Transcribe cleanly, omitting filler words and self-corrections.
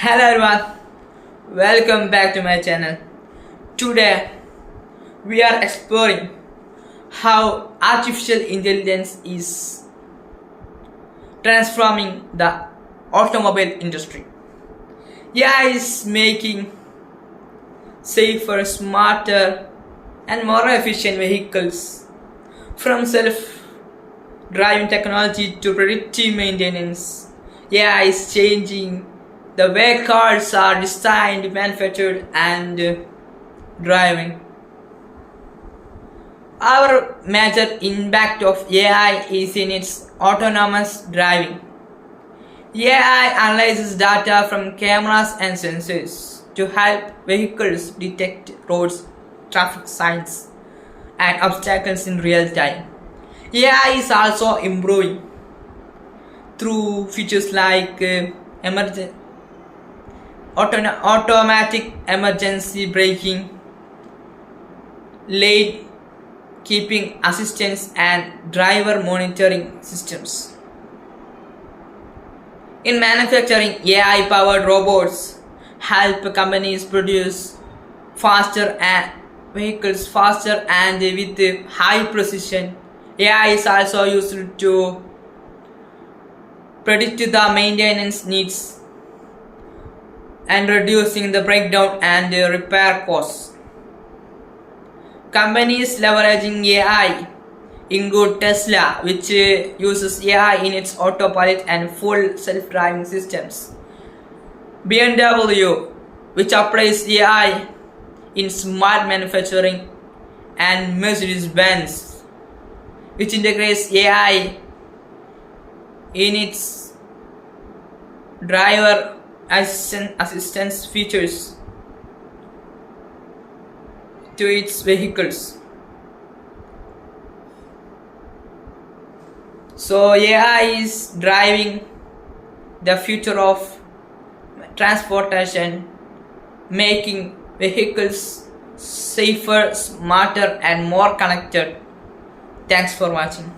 Hello everyone, welcome back to my channel. Today we are exploring how artificial intelligence is transforming the automobile industry. AI is making safer, smarter and more efficient vehicles, from self-driving technology to predictive maintenance. AI is changing the way cars are designed, manufactured and driving. Our major impact of AI is in its autonomous driving. AI analyzes data from cameras and sensors to help vehicles detect roads, traffic signs, and obstacles in real time. AI is also improving through features like automatic emergency braking, lane keeping assistance, and driver monitoring systems. In manufacturing, AI-powered robots help companies produce vehicles faster and with high precision. AI is also used to predict the maintenance needs and reducing the breakdown and repair costs. Companies leveraging AI include Tesla, which uses AI in its autopilot and full self-driving systems; BMW, which applies AI in smart manufacturing; and Mercedes-Benz, which integrates AI in its driver assistance features to its vehicles. So AI is driving the future of transportation, making vehicles safer, smarter and more connected. Thanks for watching.